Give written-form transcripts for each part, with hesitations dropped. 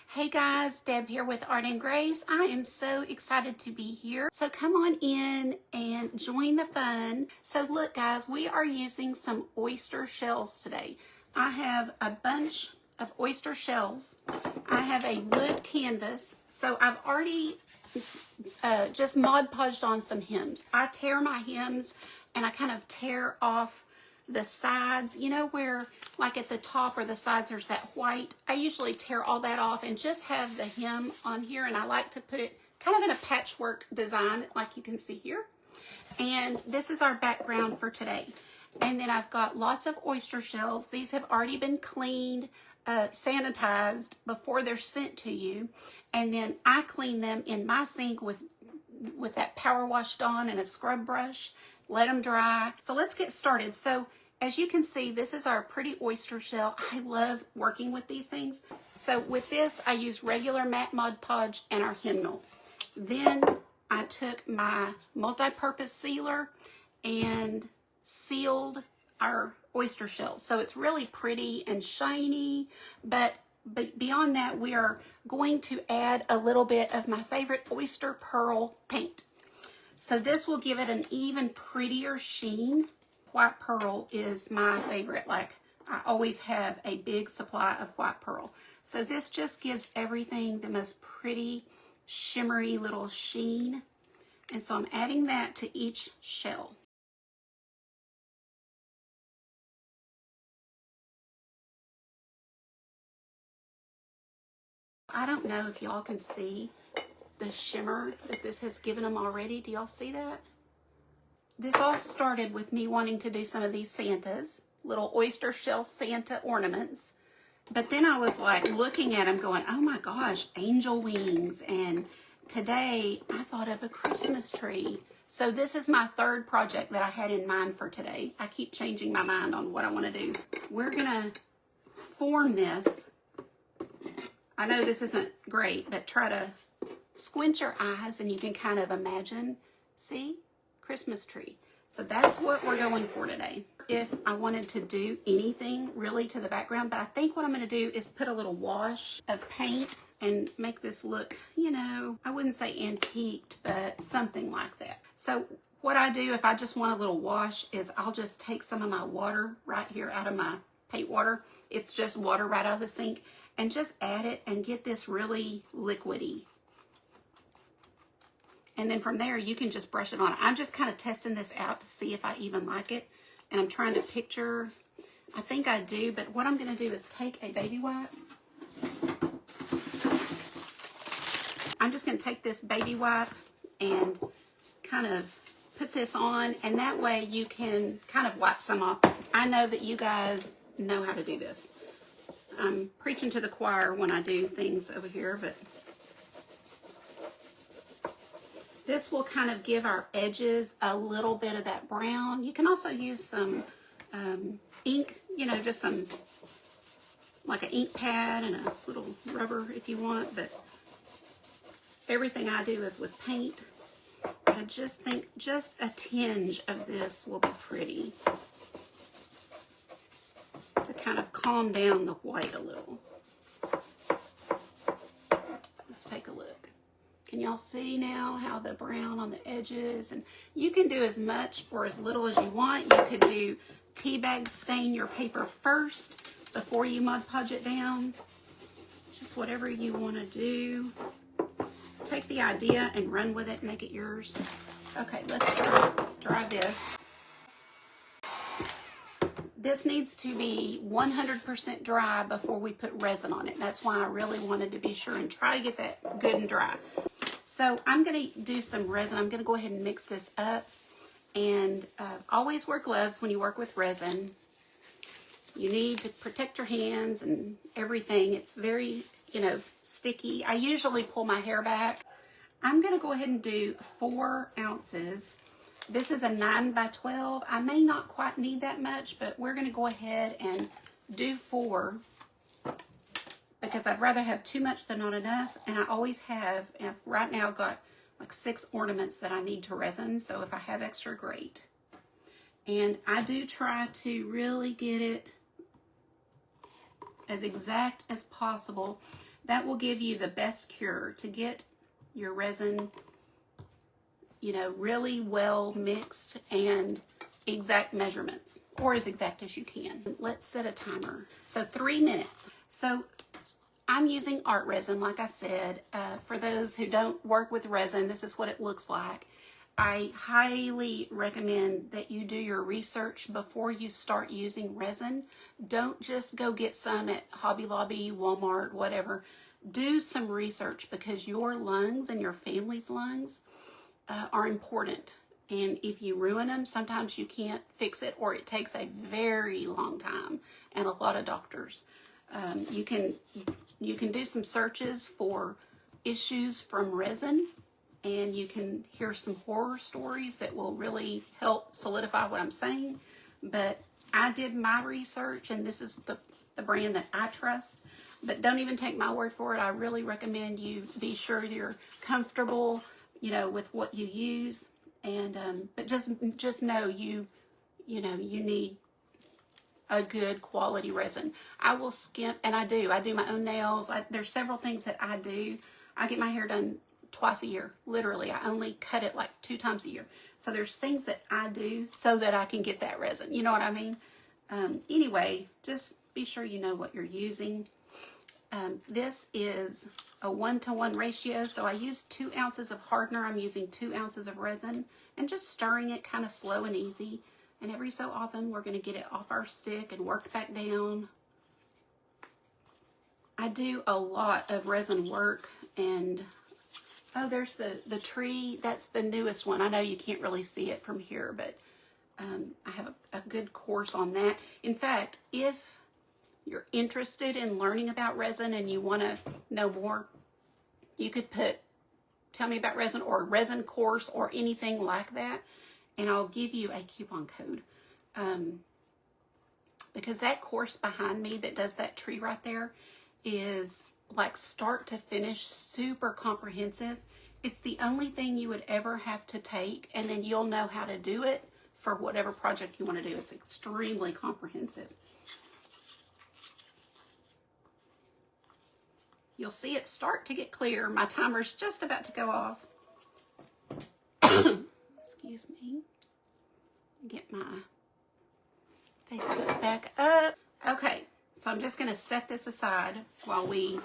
Hey guys, Deb here with Art and Grace. I am so excited to be here. So come on in and join the fun. So look guys, we are using some oyster shells today. I have a bunch of oyster shells. I have a wood canvas. So I've already just Mod Podged on some hems. I tear my hems and I kind of tear off the sides, you know, where like at the top or the sides there's that white. I usually tear all that off and just have the hem on here, and I like to put it kind of in a patchwork design like you can see here. And this is our background for today. And then I've got lots of oyster shells. These have already been cleaned, sanitized before they're sent to you. And then I clean them in my sink with that power wash Dawn and a scrub brush. Let them dry. So let's get started. So as you can see, this is our pretty oyster shell. I love working with these things. So with this, I use regular matte Mod Podge and our hymnal. Then I took my multi-purpose sealer and sealed our oyster shell. So it's really pretty and shiny, but beyond that, we are going to add a little bit of my favorite oyster pearl paint. So this will give it an even prettier sheen. White pearl is my favorite. Like, I always have a big supply of white pearl. So this just gives everything the most pretty, shimmery little sheen. And so I'm adding that to each shell. I don't know if y'all can see the shimmer that this has given them already. Do y'all see that? This all started with me wanting to do some of these Santas, little oyster shell Santa ornaments. But then I was like looking at them going, oh my gosh, angel wings. And today I thought of a Christmas tree. So this is my third project that I had in mind for today. I keep changing my mind on what I want to do. We're gonna form this. I know this isn't great, but try to squint your eyes and you can kind of imagine, see, Christmas tree. So that's what we're going for today. If I wanted to do anything really to the background, but I think what I'm going to do is put a little wash of paint and make this look, you know, I wouldn't say antiqued, but something like that. So what I do if I just want a little wash is I'll just take some of my water right here out of my paint water. It's just water right out of the sink, and just add it and get this really liquidy. And then from there, you can just brush it on. I'm just kind of testing this out to see if I even like it. And I'm trying to picture, I think I do, but what I'm going to do is take a baby wipe. I'm just going to take this baby wipe and kind of put this on. And that way you can kind of wipe some off. I know that you guys know how to do this. I'm preaching to the choir when I do things over here, but this will kind of give our edges a little bit of that brown. You can also use some ink, you know, just some, like an ink pad and a little rubber if you want, but everything I do is with paint. But I just think just a tinge of this will be pretty to kind of calm down the white a little. Let's take a look. Can y'all see now how the brown on the edges? And you can do as much or as little as you want. You could do tea bag stain your paper first before you Mod Podge it down. Just whatever you want to do. Take the idea and run with it, make it yours. Okay, let's dry this. This needs to be 100% dry before we put resin on it. That's why I really wanted to be sure and try to get that good and dry. So I'm going to do some resin. I'm going to go ahead and mix this up. And always wear gloves when you work with resin. You need to protect your hands and everything. It's very, you know, sticky. I usually pull my hair back. I'm going to go ahead and do 4 ounces. This is a 9 by 12. I may not quite need that much, but we're going to go ahead and do 4 because I'd rather have too much than not enough. And I always have, and right now I've got like 6 ornaments that I need to resin. So if I have extra, great. And I do try to really get it as exact as possible. That will give you the best cure to get your resin, you know, really well mixed and exact measurements, or as exact as you can. Let's set a timer. So 3 minutes. So I'm using art resin, like I said. For those who don't work with resin, this is what it looks like. I highly recommend that you do your research before you start using resin. Don't just go get some at Hobby Lobby, Walmart, whatever. Do some research, because your lungs and your family's lungs are important. And if you ruin them, sometimes you can't fix it, or it takes a very long time, and a lot of doctors. You can do some searches for issues from resin, and you can hear some horror stories that will really help solidify what I'm saying. But I did my research, and this is the brand that I trust. But don't even take my word for it. I really recommend you be sure you're comfortable, you know, with what you use. And but just know you need a good quality resin. I will skimp, and I do my own nails. There's several things that I do. I get my hair done twice a year, literally. I only cut it like 2 times a year. So there's things that I do so that I can get that resin. You know what I mean? Anyway, just be sure you know what you're using. This is a 1-to-1 ratio, so I use 2 ounces of hardener. I'm using 2 ounces of resin, and just stirring it kind of slow and easy. And every so often, we're going to get it off our stick and work back down. I do a lot of resin work, and oh, there's the tree. That's the newest one. I know you can't really see it from here, but I have a good course on that. In fact, if you're interested in learning about resin and you want to know more, you could put "tell me about resin" or "resin course" or anything like that, and I'll give you a coupon code. Because that course behind me that does that tree right there is like start to finish, super comprehensive. It's the only thing you would ever have to take, and then you'll know how to do it for whatever project you want to do. It's extremely comprehensive. You'll see it start to get clear. My timer's just about to go off. Excuse me. Get my Facebook back up. Okay, so I'm just going to set this aside while we,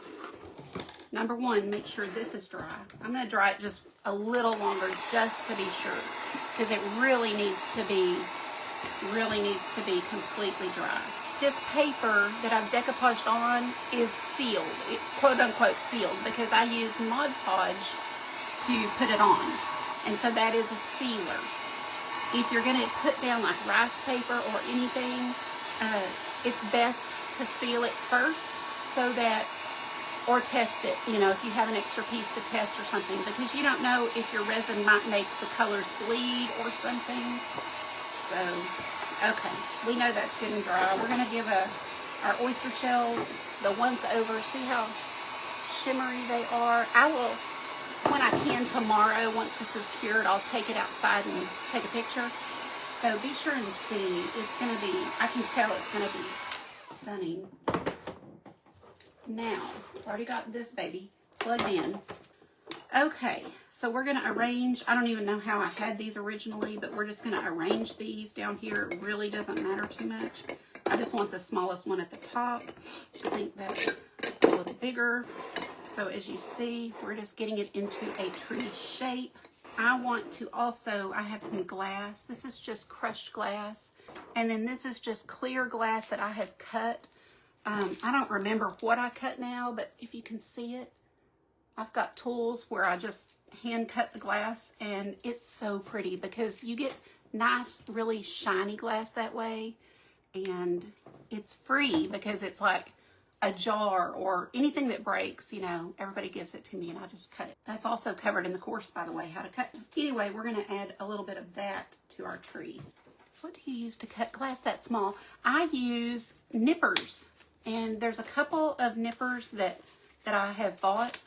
number one, make sure this is dry. I'm going to dry it just a little longer just to be sure, because it really needs to be completely dry. This paper that I've decoupaged on is sealed, quote unquote sealed, because I use Mod Podge to put it on. And so that is a sealer. If you're going to put down like rice paper or anything, it's best to seal it first, so that, or test it, you know, if you have an extra piece to test or something, because you don't know if your resin might make the colors bleed or something. So, okay, we know that's good and dry. We're going to give our oyster shells the once over. See how shimmery they are? I will, when I can tomorrow, once this is cured, I'll take it outside and take a picture. So be sure and see. It's going to be, I can tell it's going to be stunning. Now, I've already got this baby plugged in. Okay, so we're going to arrange, I don't even know how I had these originally, but we're just going to arrange these down here. It really doesn't matter too much. I just want the smallest one at the top. I think that's a little bigger. So as you see, we're just getting it into a tree shape. I want to also, I have some glass. This is just crushed glass. And then this is just clear glass that I have cut. I don't remember what I cut now, but if you can see it, I've got tools where I just hand cut the glass, and it's so pretty because you get nice, really shiny glass that way. And it's free because it's like a jar or anything that breaks, you know, everybody gives it to me and I just cut it. That's also covered in the course, by the way, how to cut them. Anyway, we're going to add a little bit of that to our trees. What do you use to cut glass that small? I use nippers, and there's a couple of nippers that I have bought,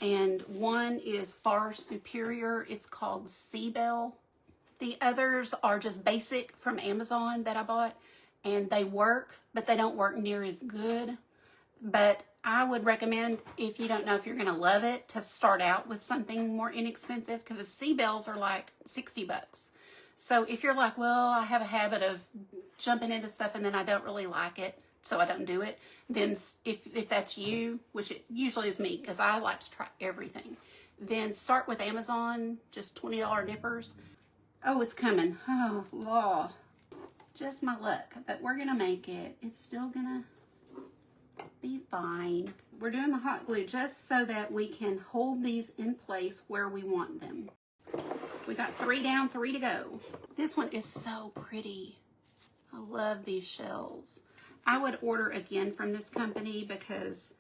and one is far superior. It's called Seabell. The others are just basic from Amazon that I bought, and they work, but they don't work near as good. But I would recommend, if you don't know if you're going to love it, to start out with something more inexpensive, because the sea bells are like 60 bucks. So if you're like, well, I have a habit of jumping into stuff and then I don't really like it, so I don't do it, then if that's you, which it usually is me, because I like to try everything, then start with Amazon, just $20 nippers. Oh, it's coming. Oh, law. Just my luck. But we're going to make it. It's still going to be fine. We're doing the hot glue just so that we can hold these in place where we want them. We got 3 down, 3 to go. This one is so pretty. I love these shells. I would order again from this company because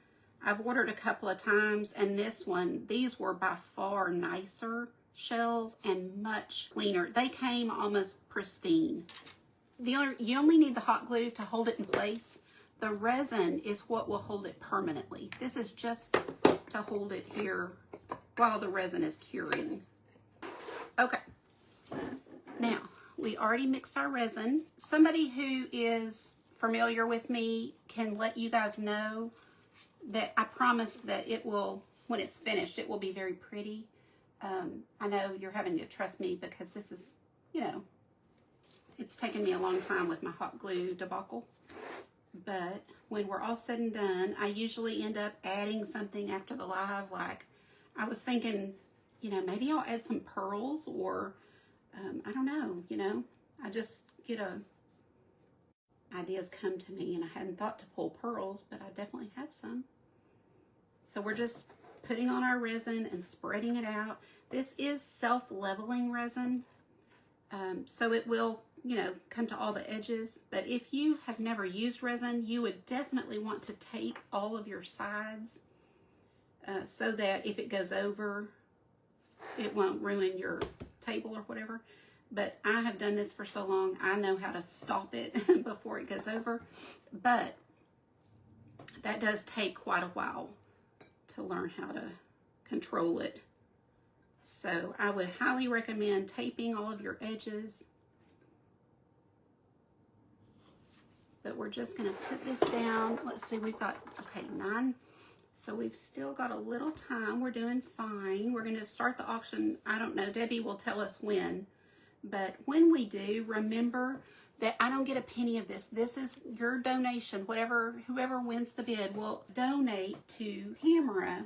I've ordered a couple of times, and these were by far nicer shells and much cleaner. They came almost pristine. You only need the hot glue to hold it in place. The resin is what will hold it permanently. This is just to hold it here while the resin is curing. Okay, now we already mixed our resin. Somebody who is familiar with me can let you guys know that I promise that it will, when it's finished, it will be very pretty. I know you're having to trust me because this is, you know, it's taken me a long time with my hot glue debacle. But when we're all said and done, I usually end up adding something after the live. Like, I was thinking, you know, maybe I'll add some pearls, or I don't know, you know, I just get ideas come to me, and I hadn't thought to pull pearls, but I definitely have some. So we're just putting on our resin and spreading it out. This is self-leveling resin, so it will, you know, come to all the edges. But if you have never used resin, you would definitely want to tape all of your sides so that if it goes over, it won't ruin your table or whatever. But I have done this for so long, I know how to stop it before it goes over. But that does take quite a while to learn how to control it. So I would highly recommend taping all of your edges. But we're just going to put this down. Let's see, we've got, okay, 9. So we've still got a little time. We're doing fine. We're going to start the auction. I don't know. Debbie will tell us when. But when we do, remember that I don't get a penny of this. This is your donation. Whoever wins the bid will donate to camera.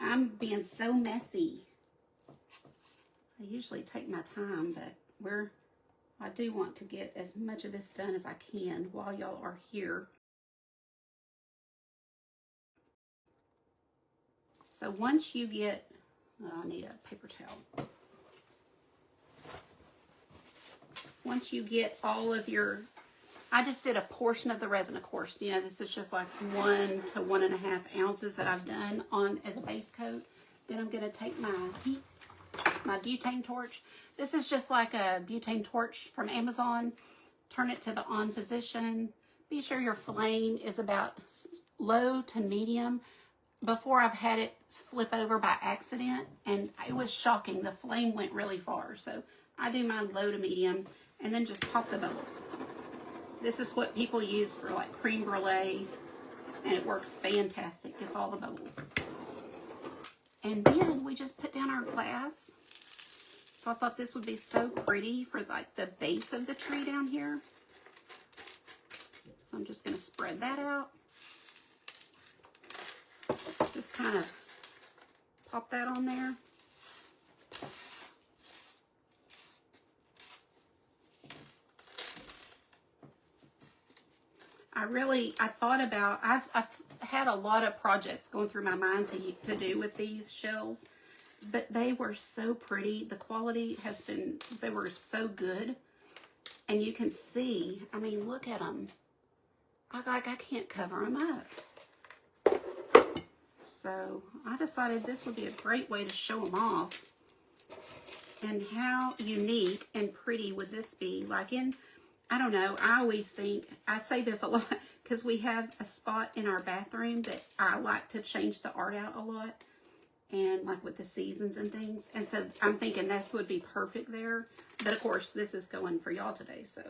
I'm being so messy. I usually take my time, but I do want to get as much of this done as I can while y'all are here. So once you get, I need a paper towel. Once you get all of your, I just did a portion of the resin, of course. You know, this is just like 1 to 1.5 ounces that I've done on as a base coat. Then I'm going to take my butane torch. This is just like a butane torch from Amazon. Turn it to the on position. Be sure your flame is about low to medium. Before, I've had it flip over by accident, and it was shocking. The flame went really far. So I do mine low to medium, and then just pop the bubbles. This is what people use for like creme brulee, and it works fantastic. Gets all the bubbles. And then we just put down our glass. So I thought this would be so pretty for like the base of the tree down here. So I'm just going to spread that out. Just kind of pop that on there. I thought about, I've had a lot of projects going through my mind to do with these shells, but they were so pretty. The quality has been, they were so good. And you can see, I mean, look at them. I can't cover them up. So I decided this would be a great way to show them off. And how unique and pretty would this be? Like I don't know, I always think, I say this a lot because we have a spot in our bathroom that I like to change the art out a lot. and like with the seasons and things. And so I'm thinking this would be perfect there. But of course, this is going for y'all today. So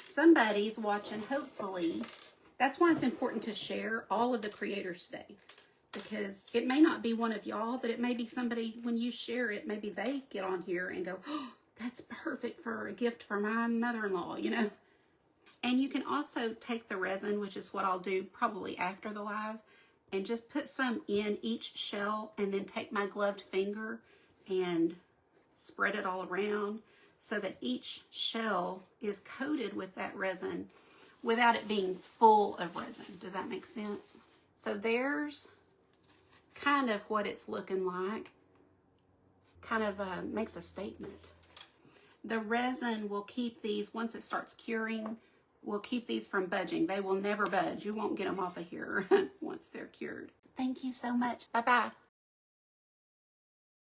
somebody's watching, hopefully. That's why it's important to share all of the creators today. Because it may not be one of y'all, but it may be somebody, when you share it, maybe they get on here and go, oh, that's perfect for a gift for my mother-in-law, you know. And you can also take the resin, which is what I'll do probably after the live, and just put some in each shell and then take my gloved finger and spread it all around so that each shell is coated with that resin without it being full of resin. Does that make sense? So there's kind of what it's looking like. Kind of makes a statement. The resin will keep these, once it starts curing, will keep these from budging. They will never budge. You won't get them off of here once they're cured. Thank you so much. Bye-bye.